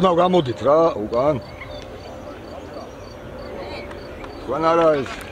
ოდნავ გამოდით რა, უკან. Თქვენ არა ეს.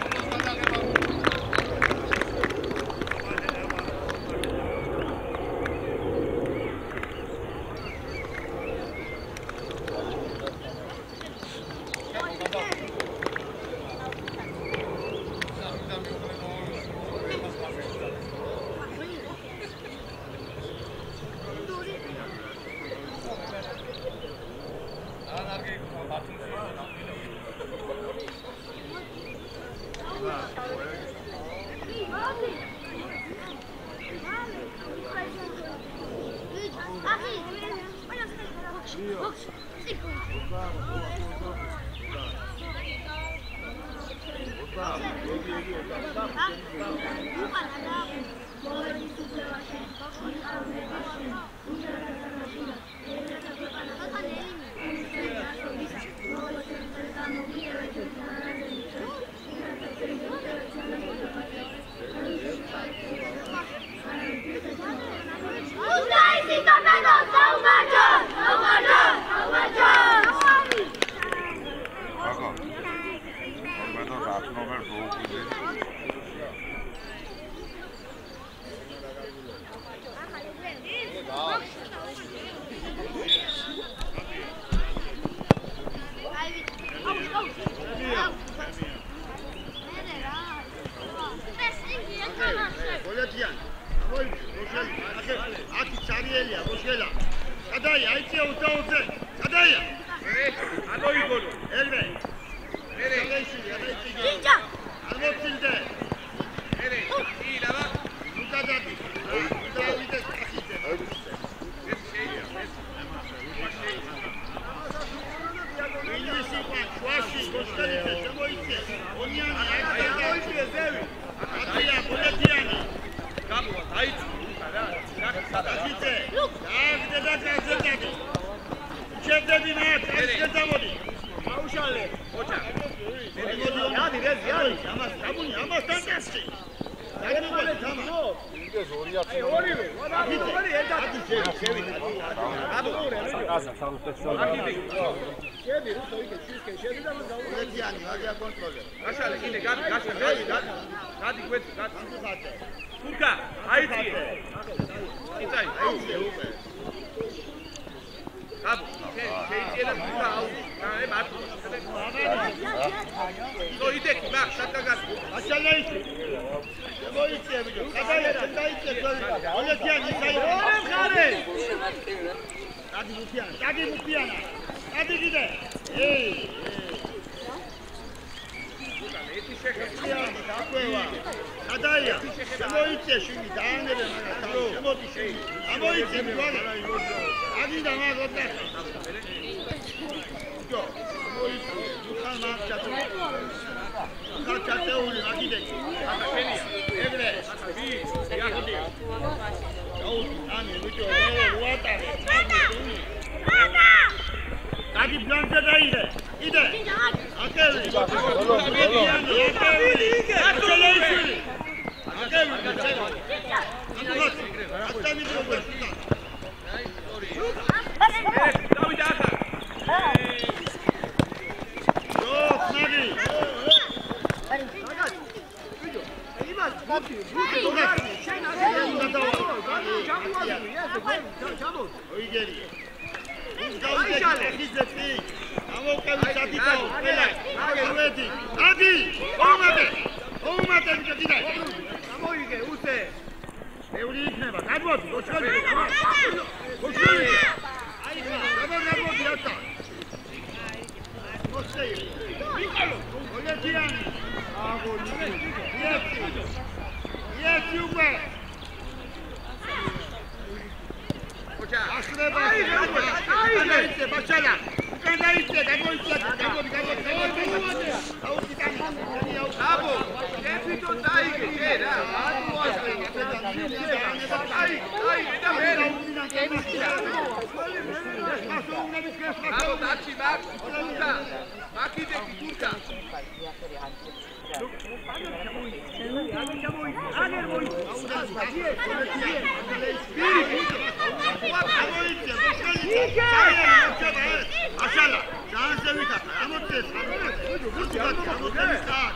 აშალა, ჯანზე ვიტახა, ამოწეს, გურთი, ამოწეს კაც.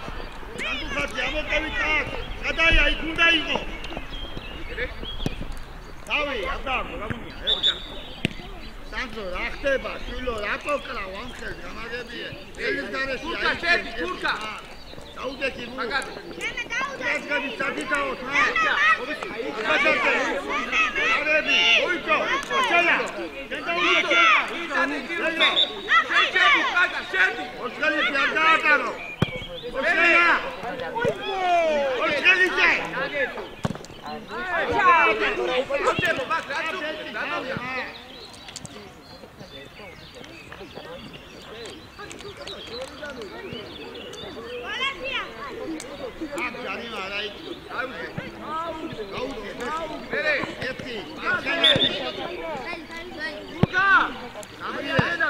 გურთი, ამოწევი კაც. გადაია, იქ უნდა იყო. დავი, აბდაბო, გამონია, ეხლა. სანდრო, რა ხდება? შვილო, რატო კრავ ამ ხელს გამაგებიე? ელის გარეშე აი. გურკა, შედი, გურკა. დაუდექი მუ. მაგარი. ეს გადი სადიდაო, რა? არები, ოიქო, აშალა. გადაუდექი. შედი, მაგა, შედი. ოცხელი დაგაატარო. ოცხელა. ოცხელიზე. აბდემო, მაგ რაცუ, დანავია. აქ ჯარიმა რა იქ აუზე მერე ერთი უკა გამიენა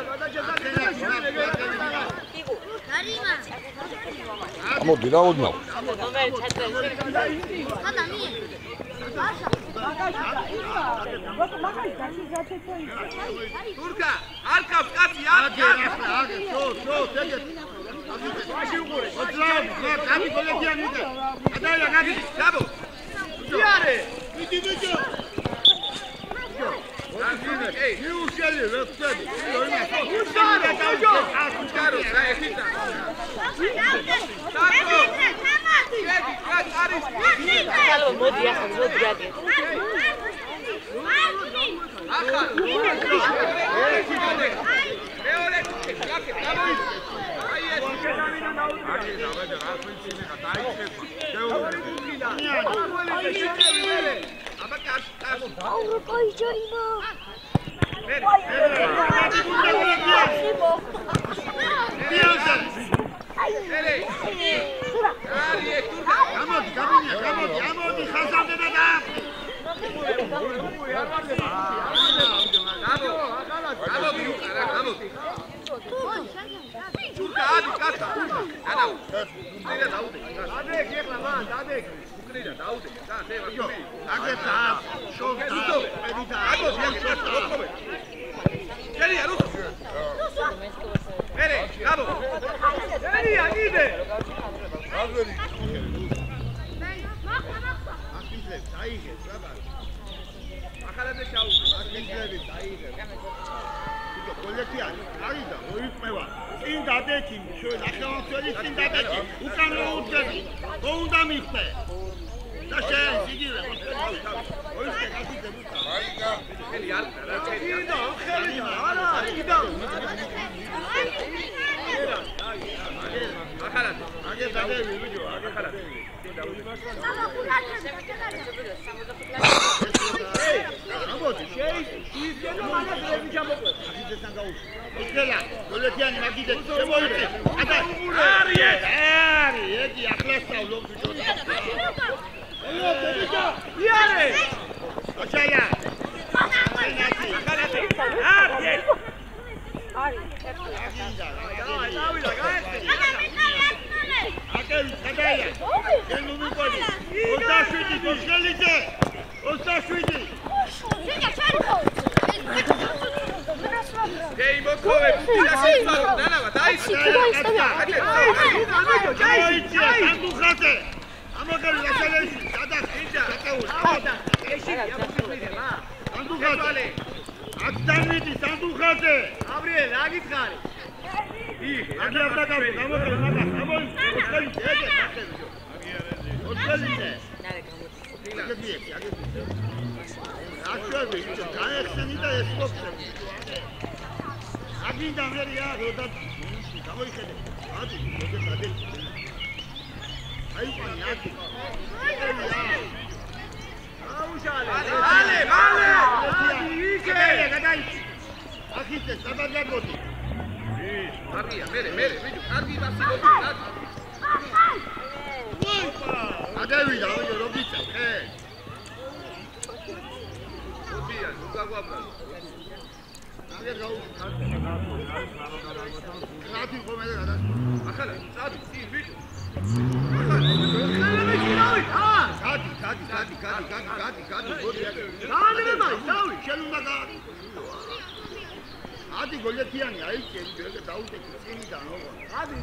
მოდი რა ოდნავ თურქა არკავს კაცი არკა შო ეგეთ ვაში უყურე ოძლავ კაცი გოლეთიანი და გადაია კაცი გაბო იარე მიდი ბიჭო ей მიუშელი როქცები უშარა დაჯო აშკარო რა ეხითა მოდი ახლა მოდი აგე ახლა მეორე კაკე გამოი აი ეს გამინა ნაუდი აი დავედა რა პრინციპი დაიწყე შეუძლია აბა კაც აუ კაი ჯაინა გამოდი ხაზამდე და დააფრი ჩურკადი კაცა ანა უკრიდა დაუდე დადეკ ეხლა მან დადეკ უკრიდა დაუდე და დევა აგეთა შოვდა პედიდა აგო შოვდა ჯერია რუსო მერე გაბო ჯერია იდე აგვერი აკისლებს აიღეს რაბა ახალადე ჩაუგე აკისლები აიღეს კოლექტიანი არიდა მოიწევა წინ დადექი შენ ახალმწერი წინ დადექი უკან მოუწევი გოუნდა მიხდე და შენ იგივე ოისე გასიდე ბუტა აიგა ხელი არ რა იდა ხელი არა იდა ახალად აგე დადები ვიდეო აგე ახალად ამოდი შეიძლება მაგას რები ჩამოყვეთ აგიძესთან გაუშვი იხელა გოლეთიანი მაგიდე შემოიწე აბა არი ეგი ახლა სწავლობ ბიჭო ელო ბებია იარე აშალა არი დავიდა გაესე აკელი გადაია ელო მიყოლი 27 გოშელიძე 27 გეი მოკოვე ფუტილაში წავა დანავა დაიწყე სანდუხაზე ამაგარი ლაშალეში გადახინჯა გადაულა ეში იაფუძირება სანდუხაზე აქ დამიდი სანდუხაზე აბრიელ რა გითხარი აქ აბდაკაბო გამოგე მაგას ამოი ოცხელი ეგე ნახევი ოცხელი ნარე გამოდი აგები აშვები გაეხსენი და ესკოფსები აგინდა მერია როდა გამოიხედე ადი მოგე დადი აი პანი ადი აუშალე ვალე ადი იქე გადაიცი ახიძე საბაგაგოდი კარგია მერე ვიდო კარგი დასიგოდი ადი აგევიდა ვიდო რობიცა ხე ოდია უკაგვაბა აგე გაუ რატი ხომე და გადას ახლა წადი წინ ვიდო გადი გოდი აგე დაანებაი დავი შენ უნდა ადი გოლეთიანი აიწე იგი დაუტეკი წინიდან როგორ ადი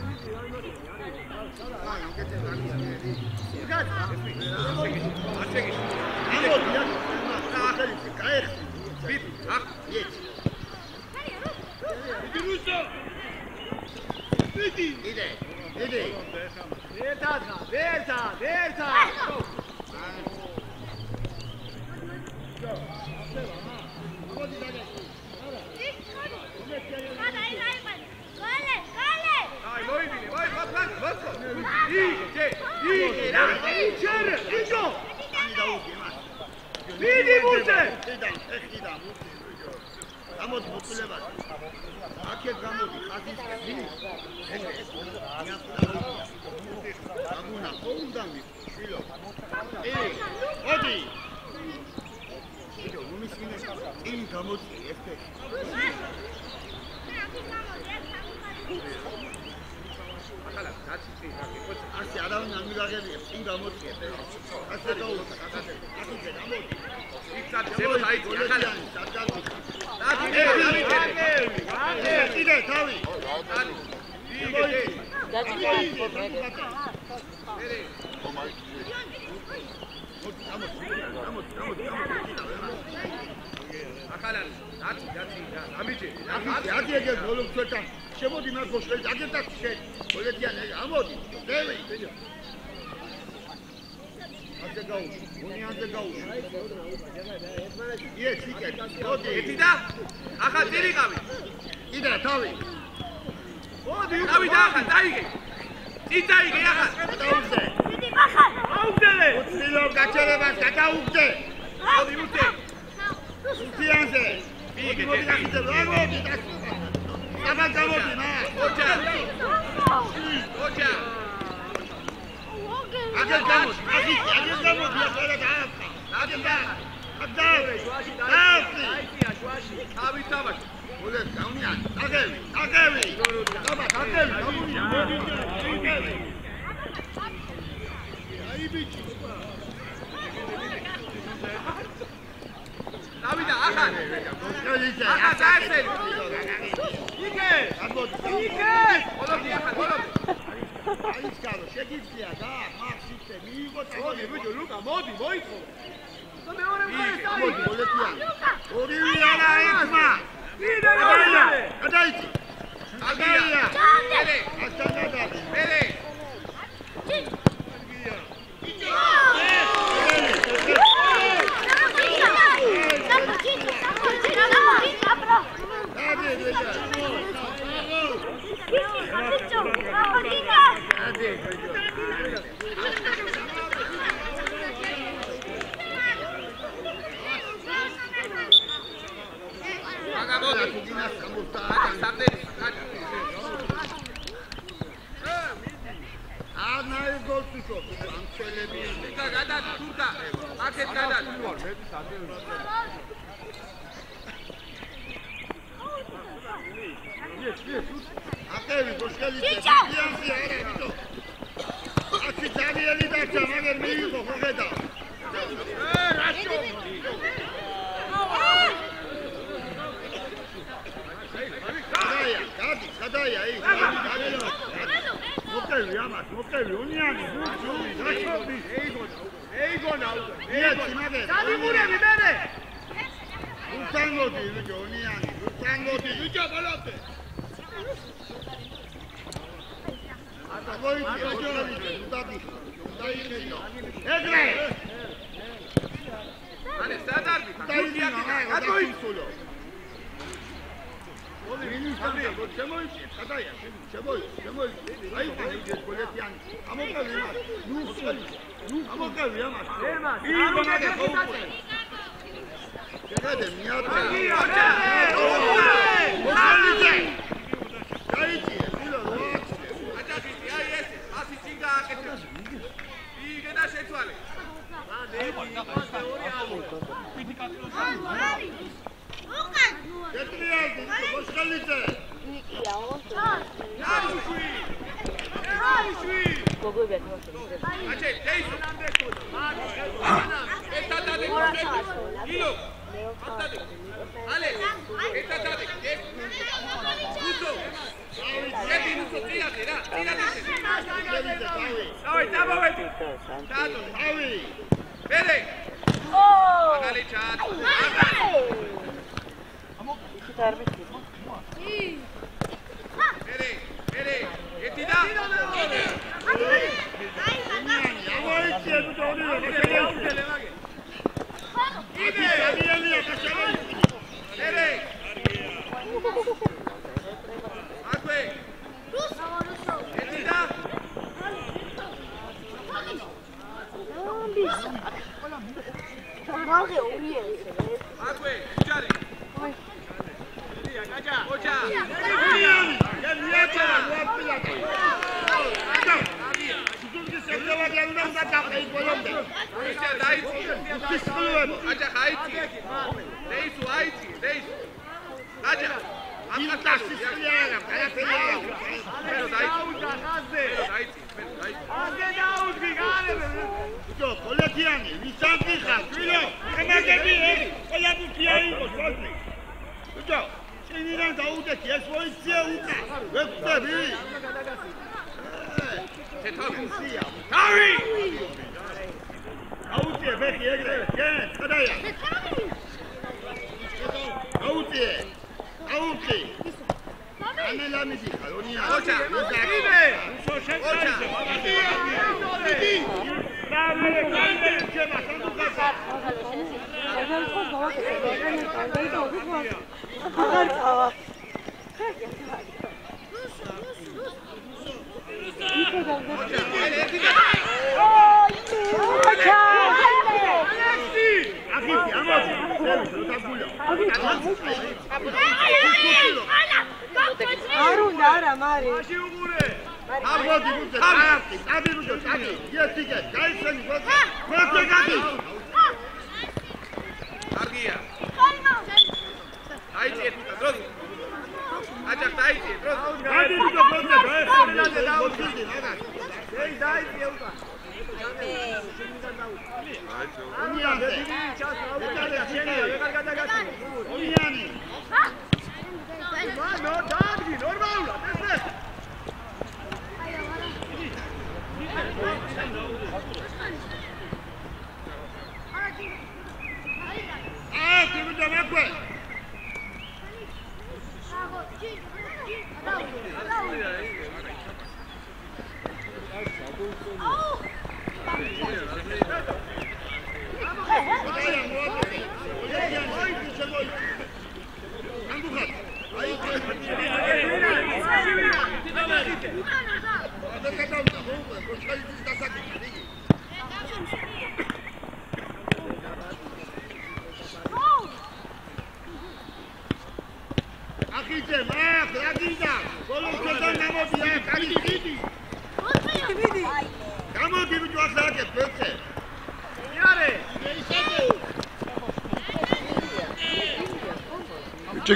Ale,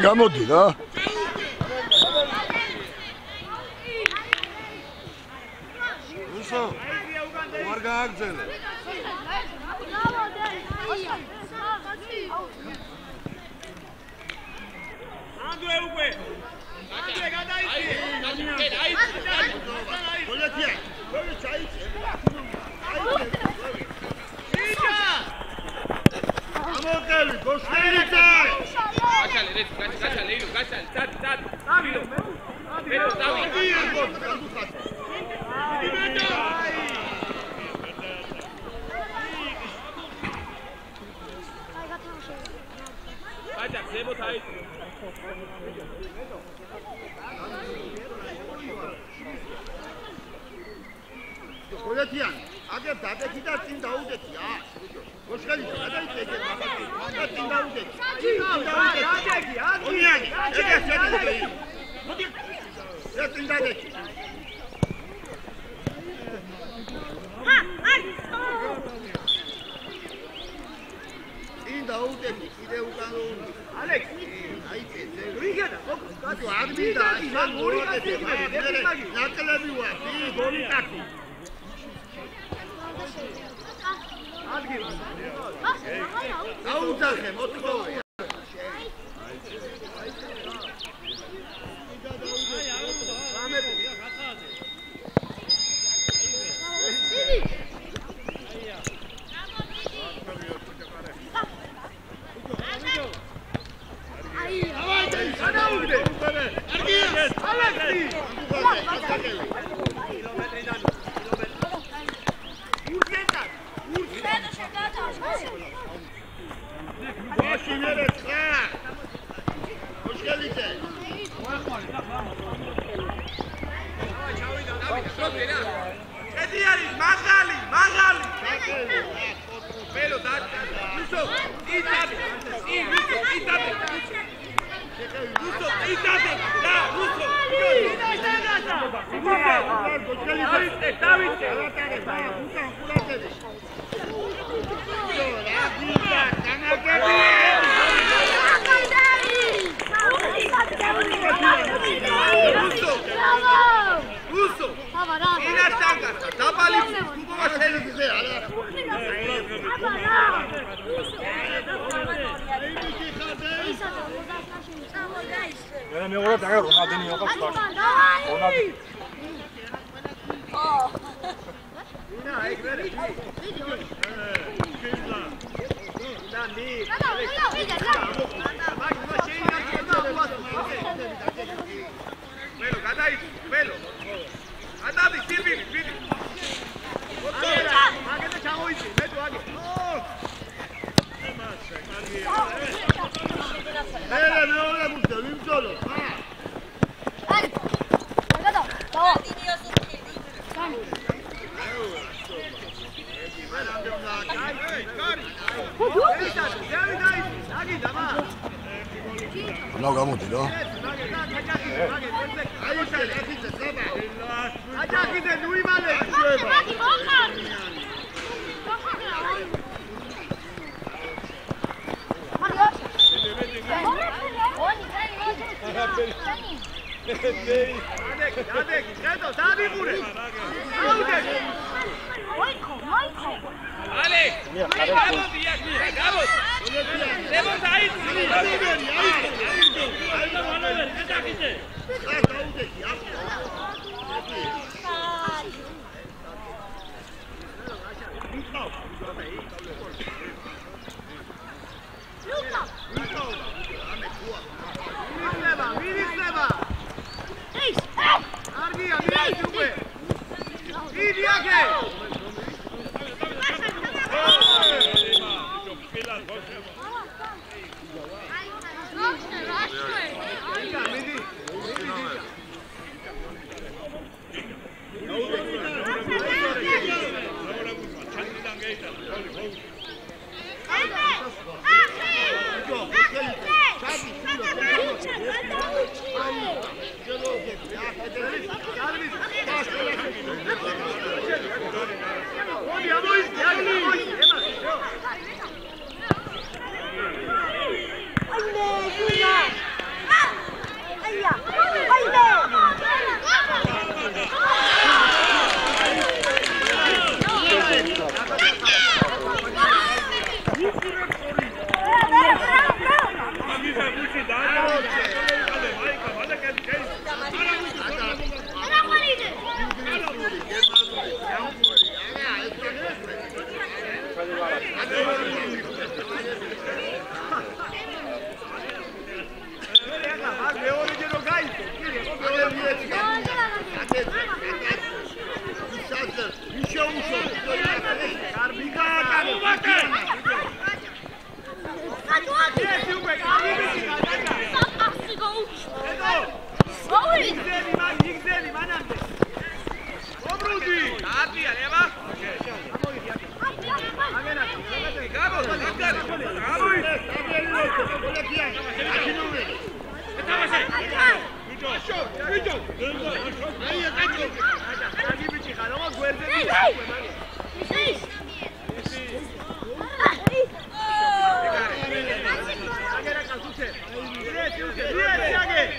გამოდი რა. უსო. არ გააგზელე. ანდრე უკვე. ანდრე გადაიწი. გოლეთია. გოლი ჩაიწი. ისა. ამოკელი გოშელიცა. Gachale, Leiru, gachale, tat. Davilo. Pero Davilo. Aja, zebot aí. გოლეთიან, აგერ დადეთი და წინ დაუდეთია. გოშხელი გადაიწე ეგ მაგათი. და წინ დაუდეთი. დადეთი, ონიანი, ეგ შედი. მოდი. ეს წინ დადეთი. წინ დაუდეთი, კიდე უკან უნდა. ალექ, აიწე. რიგედა, გოგო, არ მინდა, ისე მოიგეთ. ნაკლები ვარ, გოლი კაცი. აუძახე მოთხოვია ედი არის მაღალი ველო და რუსო იტადე და რუსო Russo! Ina stanga, dabali kuqashelize ala. მე მეურა დაგა რონალდინი იყო სხვა. რონალდი. Ina ეგრე. Velo, გადაიწვი, velo. ატადი, სილვი. მაგედა ჩამოიწი, მე თუ აგე. მე მუშტე, ვიმწოლო. აი. გადადა. დავა. რა გამოდი რა? აჯაკიდე ნუიმალე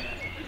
Ega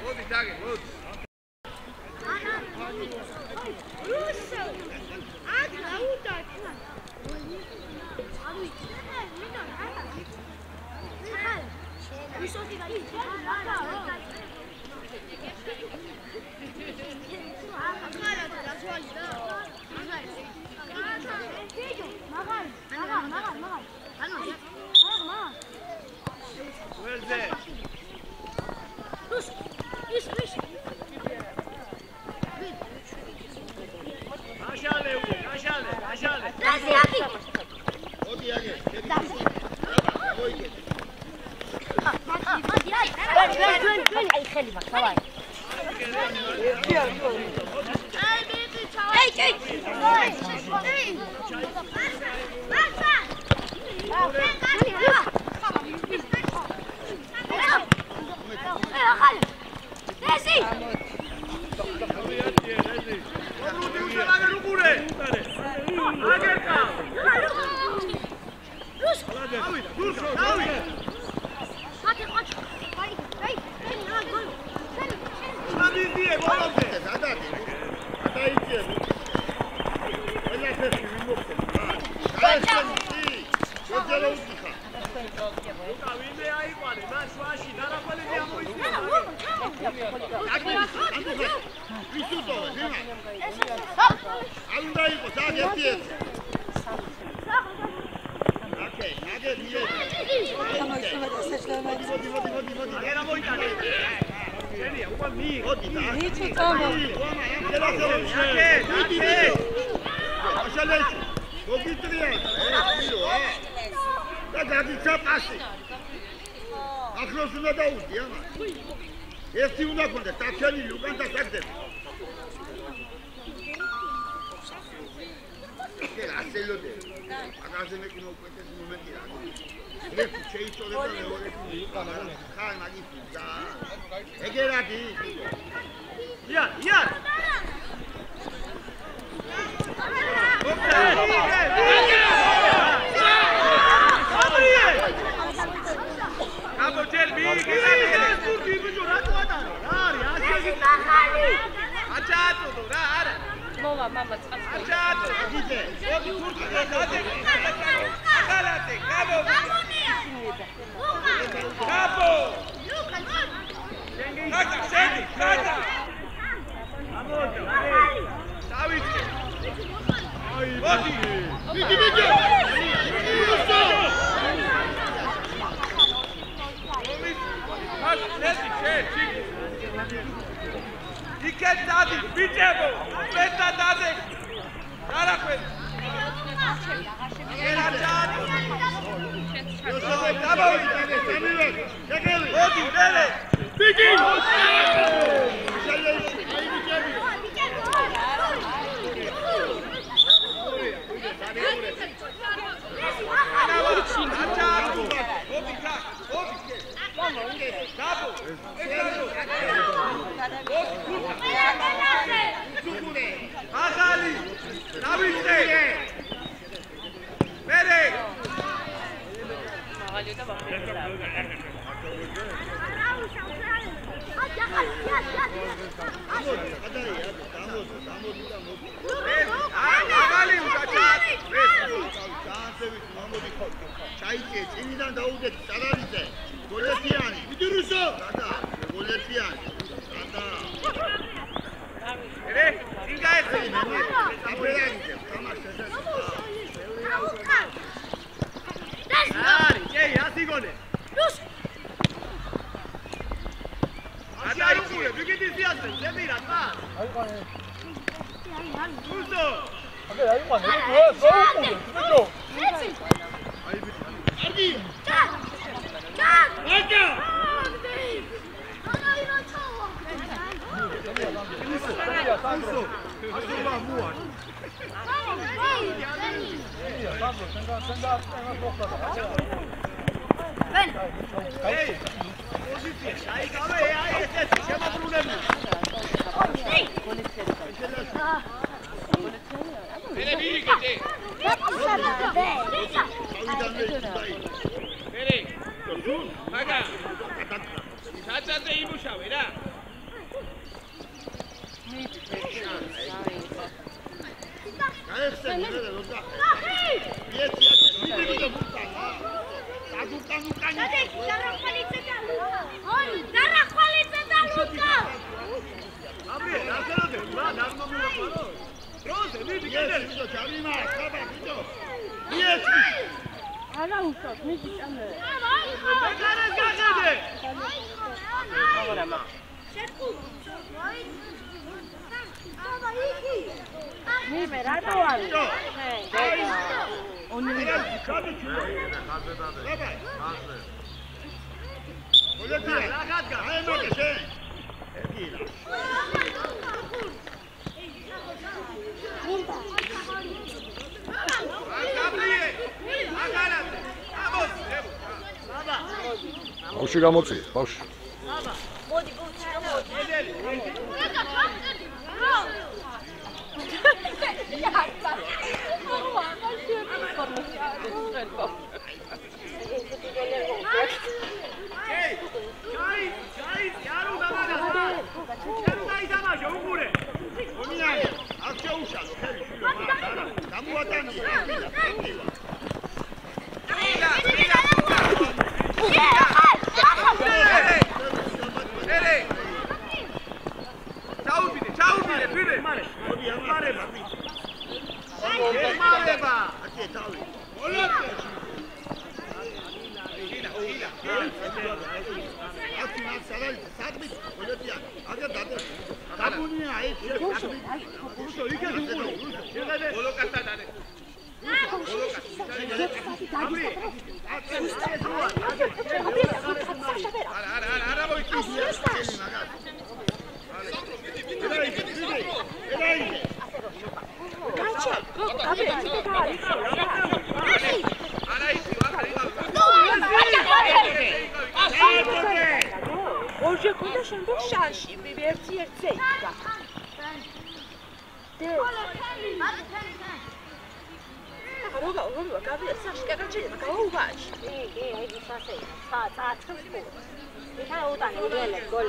მოდი დაგე, მოდი. ბავშვი გამოცი, ბავშვი. მოდი, Hoje quando eu chamo o Xaxi, me divertir Roga, acabei de sair, quer que eu acabou o baixo. aí de fazer. Tá, tranquilo. Deixa o dano, ele gol.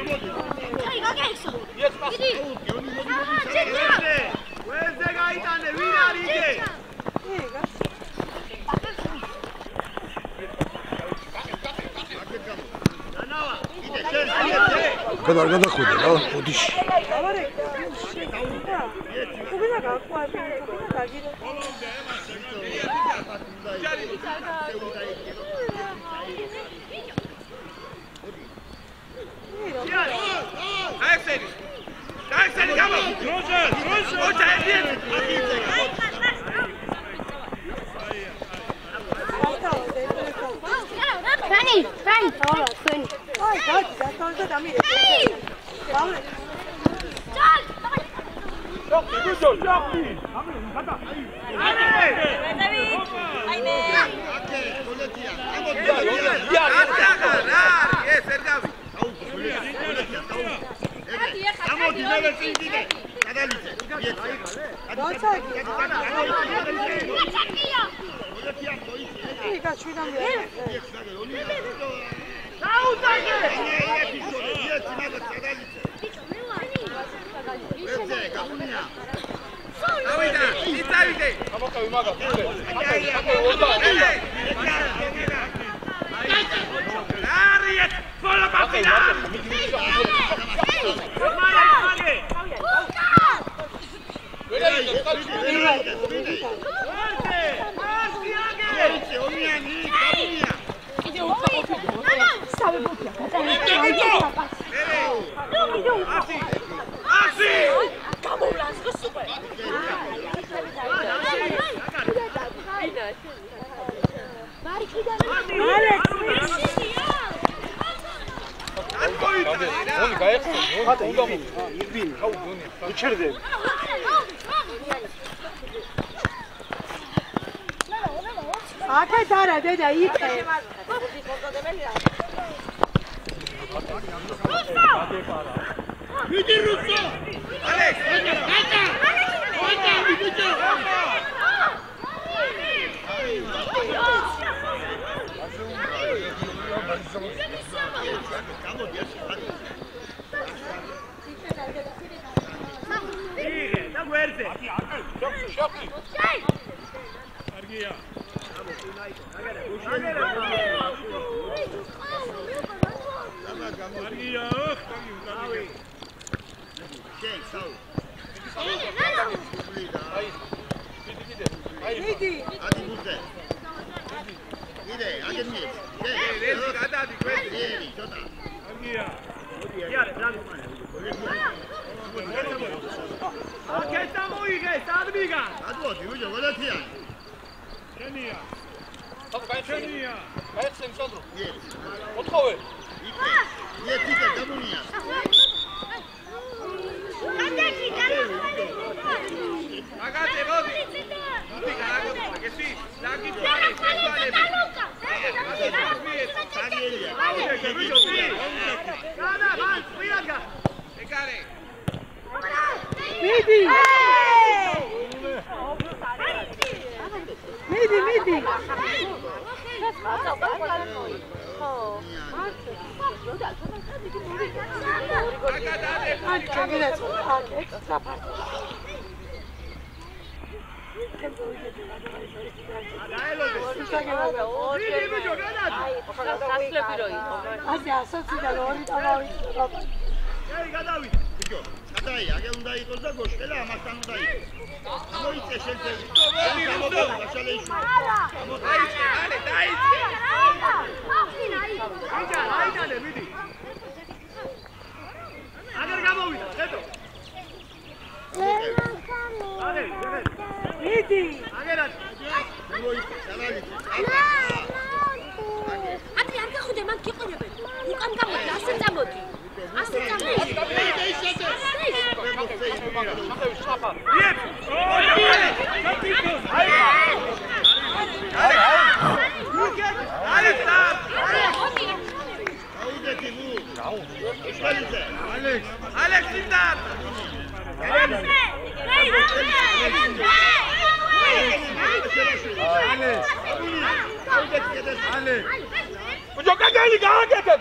Where's the guy done? We are here. გადაგდა ხოდა რა ოდიში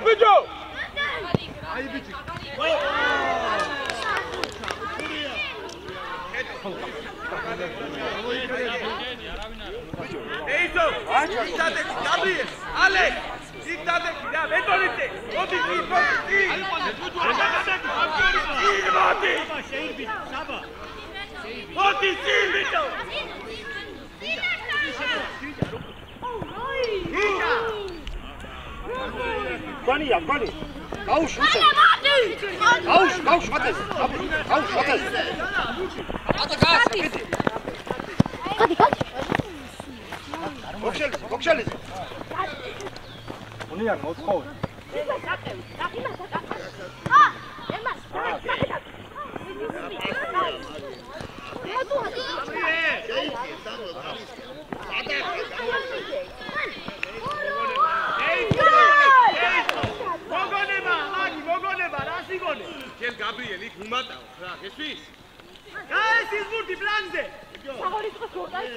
Pujo, Eito, diktate, Gabriel, Alex, diktate, da, betonite, odi, მოგშალეს. უნიან მოთხოვე. Gel Gabriel, ik umatav, რა, გესვის? გაეს ის ბურთი პლანზე. საგორიტო სურდა ის.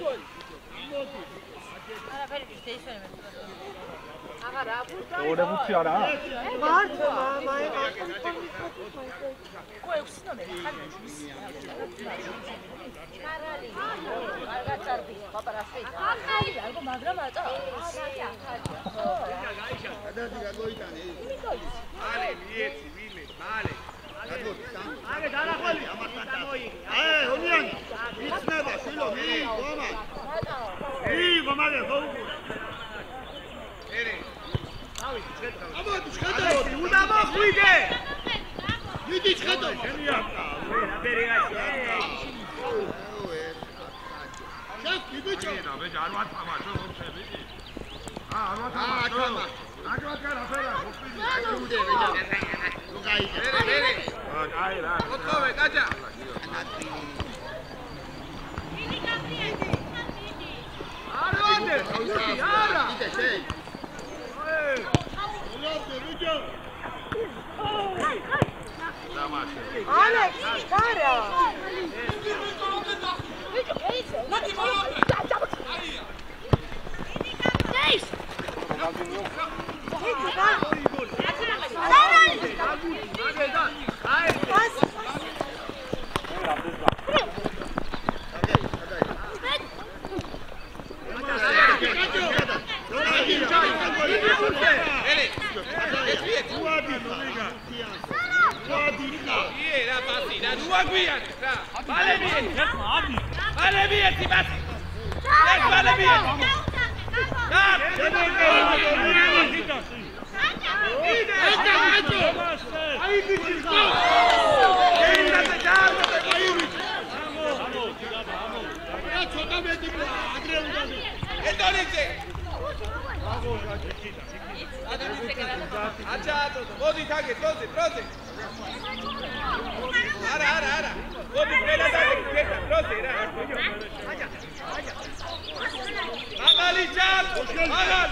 არაფერი შეიძლება. აღარა ბურთი. ორი ბურთი არა? მარტო მამა. ყო ექვსინომე ხარ. კარალი. არგაცარდი, პაპარასი. ახალი, ალბო მაგრამ ატა. ახალი. გადადი გაგოიტანე. Ale, მიეცი, ვინმე, ale. აგე დანახველი ამასთან მოიგი. ონიანი. იცნება შილო, გომა. გომაგე, გოუ. ერი. ავი, შეხედა. ამოდი, შეხედა. უნდა მოხვიდე. მიდი შეხედა. შემია. ნაბერი გაში. შეფი ბიჭო. და ბეჭ არ ვათამა, შო მომშევი. არ ათამა. აგრაკარ აფერა, მოხდიდი. უნდა ბეჭო. გაი. ერი. აი რა. მოთხოვე, დაჯა. არვანდე, არა. იდე შეი. ოლოფე, ბიჭო. Alex, cara. ბიჭო, ეიცე. მოდი მოლოდე. ეიც. მოდი თაგე, პროზე. არა. მოდი ყველა დაგეკეთა, პროზე რა. მაგალი ჯან, მაგალ.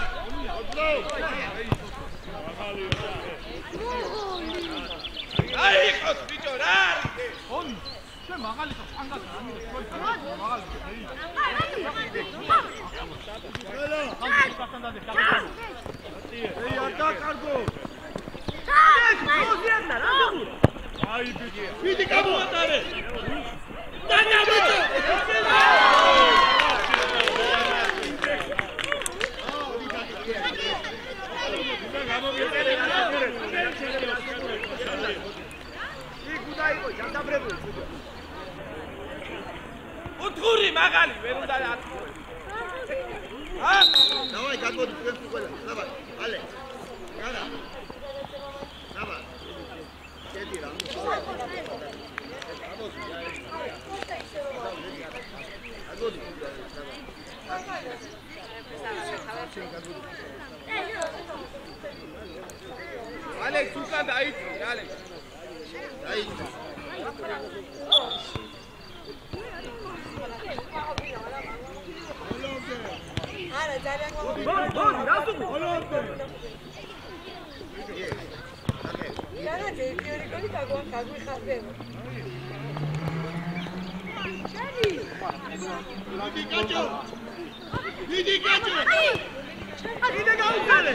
აი, ხოთ ბიჭო რა არის? ონი, შენ მაგალი ხარ, ანგაც არ მიდის, მაგალი. ეი, არ დაკარგო. აი ბიჭო. მიდი გამოატარე. დანა ბიჭო. უთხური მაგალი ვერ უნდა ათქო. დავაი გაგოდი პრინციპი ყველა. დავაი. ალე. გადა. დავაი. შედი რა. გაგოდი. ალექს უკან დაიწი, ალექს. დაიწი. არა, ძალიან მოდი, რასო? არა, ჯერჯერიკული გაგვიხარდება. მიდი გაჭო. კიდე გავუხალე.